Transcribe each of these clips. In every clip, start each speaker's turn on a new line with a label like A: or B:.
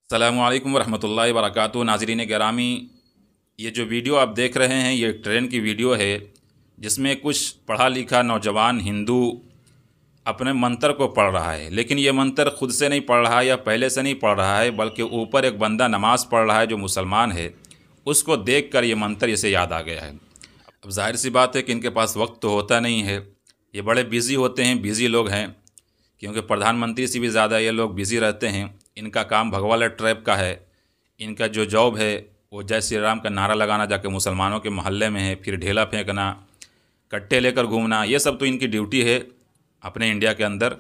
A: अस्सलामुअलैकुम वरहमतुल्लाहि वबरकातुहू। नाज़रीन गिरामी, ये जो वीडियो आप देख रहे हैं ये ट्रेन की वीडियो है जिसमें कुछ पढ़ा लिखा नौजवान हिंदू अपने मंत्र को पढ़ रहा है। लेकिन ये मंत्र खुद से नहीं पढ़ रहा है या पहले से नहीं पढ़ रहा है, बल्कि ऊपर एक बंदा नमाज़ पढ़ रहा है जो मुसलमान है, उसको देख कर ये मंत्र इसे याद आ गया है। अब जाहिर सी बात है कि इनके पास वक्त तो होता नहीं है, ये बड़े बिज़ी होते हैं, बिज़ी लोग हैं, क्योंकि प्रधानमंत्री से भी ज़्यादा ये लोग बिज़ी रहते हैं। इनका काम भगवाला ट्रैप का है। इनका जो जॉब है वो जय श्री राम का नारा लगाना जाके मुसलमानों के मोहल्ले में है, फिर ढेला फेंकना, कट्टे लेकर घूमना, ये सब तो इनकी ड्यूटी है अपने इंडिया के अंदर।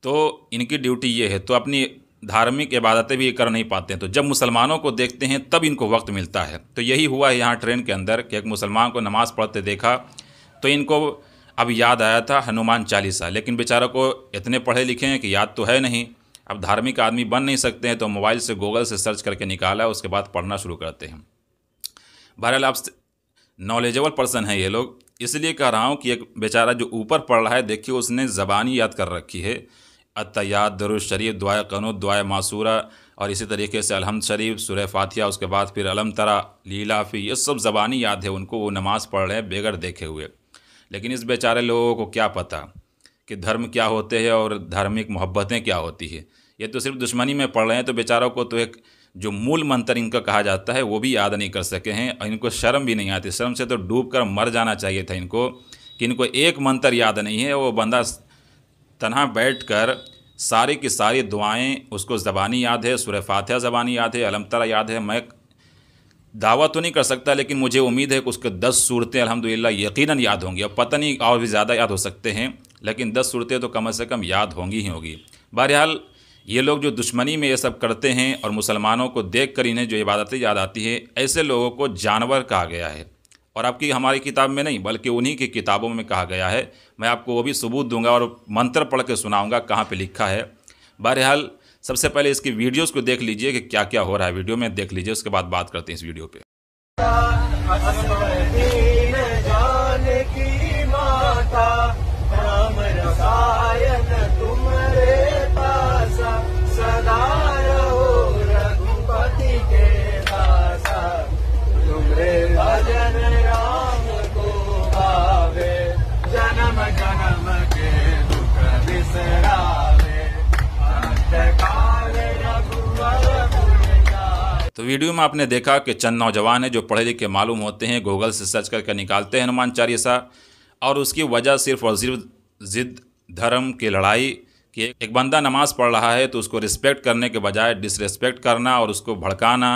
A: तो इनकी ड्यूटी ये है, तो अपनी धार्मिक इबादतें भी कर नहीं पाते हैं। तो जब मुसलमानों को देखते हैं तब इनको वक्त मिलता है। तो यही हुआ है यहाँ ट्रेन के अंदर कि एक मुसलमान को नमाज़ पढ़ते देखा तो इनको अब याद आया था हनुमान चालीसा। लेकिन बेचारों को इतने पढ़े लिखे हैं कि याद तो है नहीं। अब धार्मिक आदमी बन नहीं सकते हैं, तो मोबाइल से गूगल से सर्च करके निकाला, उसके बाद पढ़ना शुरू करते हैं। बहरहाल आप नॉलेजेबल पर्सन हैं ये लोग, इसलिए कह रहा हूँ कि एक बेचारा जो ऊपर पढ़ रहा है, देखिए उसने ज़बानी याद कर रखी है। अत्तहियात, दरूद शरीफ, दुआए क़नूत, दुआए मासूरा और इसी तरीके से अलहम्द शरीफ, सूरह फातिहा, उसके बाद फिर अलम तरा, लीलाफ़ी, ये सब ज़बानी याद है उनको। वो नमाज़ पढ़ रहे हैं बगैर देखे हुए। लेकिन इस बेचारे लोगों को क्या पता कि धर्म क्या होते हैं और धार्मिक मोहब्बतें क्या होती है। ये तो सिर्फ दुश्मनी में पढ़ रहे हैं। तो बेचारों को तो एक जो मूल मंत्र इनका कहा जाता है वो भी याद नहीं कर सके हैं, और इनको शर्म भी नहीं आती। शर्म से तो डूब कर मर जाना चाहिए था इनको, कि इनको एक मंत्र याद नहीं है। वो बंदा तन्हा बैठ कर सारी की सारी दुआएं उसको ज़बानी याद है, सूरह फातिहा ज़बानी याद है, अलम तरा याद है। मैं दावा तो नहीं कर सकता, लेकिन मुझे उम्मीद है कि उसके 10 सूरतें अल्हम्दुलिल्लाह यकीनन याद होंगी। अब पता नहीं और भी ज़्यादा याद हो सकते हैं, लेकिन 10 सूरतें तो कम से कम याद होंगी ही होंगी। बहरहाल ये लोग जो दुश्मनी में ये सब करते हैं और मुसलमानों को देख कर इन्हें जो इबादतें याद आती है, ऐसे लोगों को जानवर कहा गया है। और आपकी हमारी किताब में नहीं, बल्कि उन्हीं की किताबों में कहा गया है। मैं आपको वो भी सबूत दूंगा और मंत्र पढ़ के सुनाऊंगा कहाँ पे लिखा है। बहरहाल सबसे पहले इसकी वीडियोस को देख लीजिए कि क्या क्या हो रहा है, वीडियो में देख लीजिए, उसके बाद बात करते हैं इस वीडियो पे। तो वीडियो में आपने देखा कि चंद नौजवान हैं जो पढ़े लिखे मालूम होते हैं, गूगल से सर्च करके निकालते हैं हनुमान चालीसा, और उसकी वजह सिर्फ और सिर्फ ज़िद धर्म की लड़ाई कि एक बंदा नमाज़ पढ़ रहा है तो उसको रिस्पेक्ट करने के बजाय डिसरिस्पेक्ट करना और उसको भड़काना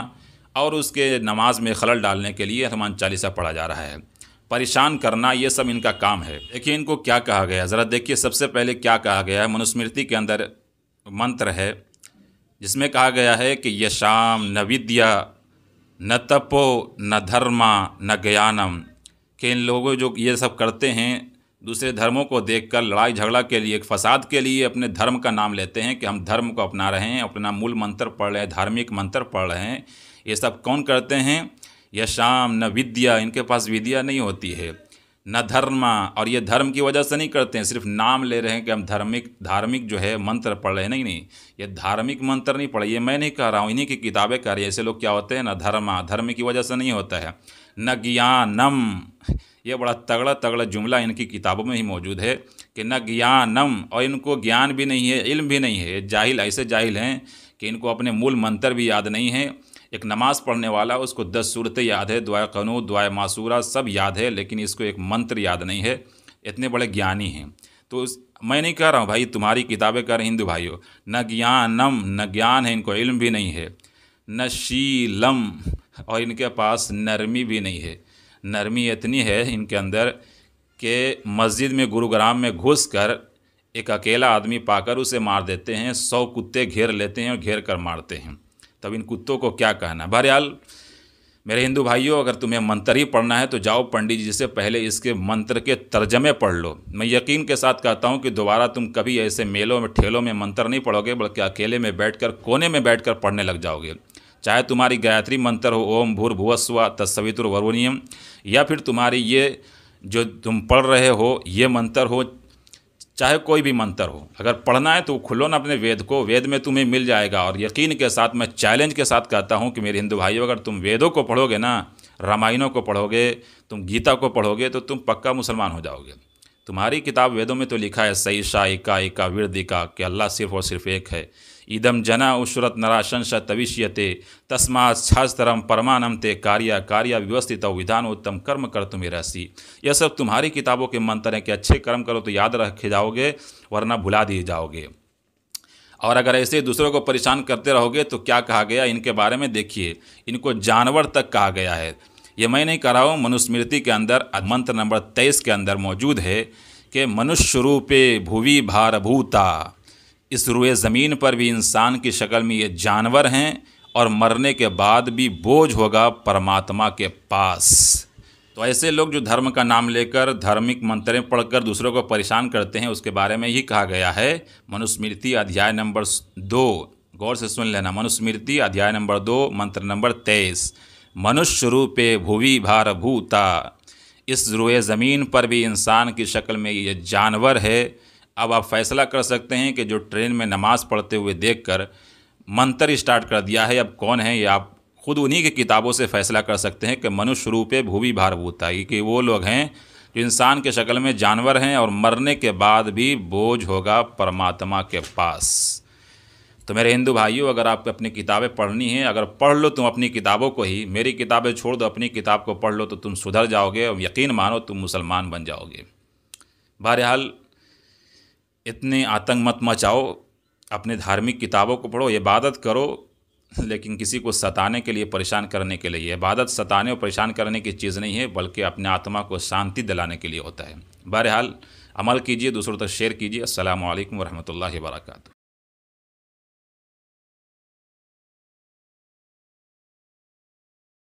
A: और उसके नमाज में खलल डालने के लिए हनुमान चालीसा पढ़ा जा रहा है, परेशान करना, ये सब इनका काम है। देखिए इनको क्या कहा गया, ज़रा देखिए। सबसे पहले क्या कहा गया है, मनुस्मृति के अंदर मंत्र है जिसमें कहा गया है कि यशाम न विद्या न तपो न धर्मा न ज्ञानम, कि इन लोगों जो ये सब करते हैं दूसरे धर्मों को देखकर लड़ाई झगड़ा के लिए, एक फसाद के लिए अपने धर्म का नाम लेते हैं कि हम धर्म को अपना रहे हैं, अपना मूल मंत्र पढ़ रहे हैं, धार्मिक मंत्र पढ़ रहे हैं। ये सब कौन करते हैं? यशाम न विद्या, इनके पास विद्या नहीं होती है, न धर्मा, और ये धर्म की वजह से नहीं करते हैं, सिर्फ नाम ले रहे हैं कि हम धार्मिक जो है मंत्र पढ़ रहे हैं। नहीं, ये धार्मिक मंत्र नहीं पढ़े, ये मैं नहीं कह रहा हूँ, इन्हीं की किताबें कह रही है। ऐसे लोग क्या होते हैं, न धर्मा, धर्म की वजह से नहीं होता है, न ज्ञानम, ये बड़ा तगड़ा तगड़ा जुमला इनकी किताबों में ही मौजूद है कि न ज्ञानम, और इनको ज्ञान भी नहीं है, इल्म भी नहीं है। जाहिल, ऐसे जाहिल हैं कि इनको अपने मूल मंत्र भी याद नहीं है। एक नमाज़ पढ़ने वाला उसको 10 सूरतें याद है, दुआए क़नूत, दुआए मासूरा सब याद है, लेकिन इसको एक मंत्र याद नहीं है। इतने बड़े ज्ञानी हैं। तो मैं नहीं कह रहा हूँ भाई, तुम्हारी किताबें कह रहे हिंदू भाइयों, न ज्ञानम, न ज्ञान है, इनको इल्म भी नहीं है, न शीलम, और इनके पास नरमी भी नहीं है। नरमी इतनी है इनके अंदर कि मस्जिद में गुरुग्राम में घुस कर एक अकेला आदमी पाकर उसे मार देते हैं, 100 कुत्ते घेर लेते हैं और घेर कर मारते हैं। तब इन कुत्तों को क्या कहना। बहरहाल मेरे हिंदू भाइयों, अगर तुम्हें मंत्र ही पढ़ना है तो जाओ पंडित जी से पहले इसके मंत्र के तर्जमे पढ़ लो। मैं यकीन के साथ कहता हूँ कि दोबारा तुम कभी ऐसे मेलों में ठेलों में मंत्र नहीं पढ़ोगे, बल्कि अकेले में बैठकर कोने में बैठकर पढ़ने लग जाओगे। चाहे तुम्हारी गायत्री मंत्र हो, ओम भूर्भुवस्सुवः तत्सवितुर्वरेण्यम, या फिर तुम्हारी ये जो तुम पढ़ रहे हो ये मंत्र हो, चाहे कोई भी मंत्र हो, अगर पढ़ना है तो खुलो ना अपने वेद को, वेद में तुम्हें मिल जाएगा। और यकीन के साथ मैं चैलेंज के साथ कहता हूँ कि मेरे हिंदू भाइयों, अगर तुम वेदों को पढ़ोगे ना, रामायणों को पढ़ोगे, तुम गीता को पढ़ोगे, तो तुम पक्का मुसलमान हो जाओगे। तुम्हारी किताब वेदों में तो लिखा है सईशा एका एका विरदिका, कि अल्लाह सिर्फ और सिर्फ एक है। इदम जना उशरत नराशंस तविष्यते तस्मात् शास्त्रम परमानम ते कार्या कार्या व्यवस्थित विधान उत्तम कर्म कर तुम्हें रहसी। यह सब तुम्हारी किताबों के मंत्र हैं कि अच्छे कर्म करो तो याद रखे जाओगे, वरना भुला दिए जाओगे। और अगर ऐसे दूसरों को परेशान करते रहोगे तो क्या कहा गया इनके बारे में, देखिए, इनको जानवर तक कहा गया है। ये मैं नहीं कह रहा हूँ, मनुस्मृति के अंदर मंत्र नंबर 23 के अंदर मौजूद है कि मनुष्य रूपे भुवि भारभूता, इस रुए ज़मीन पर भी इंसान की शक्ल में ये जानवर हैं और मरने के बाद भी बोझ होगा परमात्मा के पास। तो ऐसे लोग जो धर्म का नाम लेकर धार्मिक मंत्रें पढ़कर दूसरों को परेशान करते हैं, उसके बारे में ही कहा गया है मनुस्मृति अध्याय नंबर 2। गौर से सुन लेना, मनुस्मृति अध्याय नंबर 2 मंत्र नंबर 23, मनुष्य रूपे भुवि भारभूता, इस रुए ज़मीन पर भी इंसान की शक्ल में ये जानवर है। अब आप फैसला कर सकते हैं कि जो ट्रेन में नमाज़ पढ़ते हुए देखकर मंत्र स्टार्ट कर दिया है, अब कौन है ये आप खुद उन्हीं की किताबों से फैसला कर सकते हैं कि मनुष्य रूपे भुवि भारभूता, कि वो लोग हैं जो इंसान के शक्ल में जानवर हैं और मरने के बाद भी बोझ होगा परमात्मा के पास। तो मेरे हिंदू भाइयों, अगर आपको अपनी किताबें पढ़नी हैं, अगर पढ़ लो तुम अपनी किताबों को ही, मेरी किताबें छोड़ दो, अपनी किताब को पढ़ लो, तो तुम सुधर जाओगे और यकीन मानो तुम मुसलमान बन जाओगे। बहरहाल इतने आतंक मत मचाओ, अपने धार्मिक किताबों को पढ़ो, इबादत करो, लेकिन किसी को सताने के लिए, परेशान करने के लिए। इबादत सताने और परेशान करने की चीज़ नहीं है, बल्कि अपने आत्मा को शांति दिलाने के लिए होता है। बहरहाल अमल कीजिए, दूसरों तक शेयर कीजिए। अस्सलामु अलैकुम वरहमतुल्लाहि वबरकातुहू।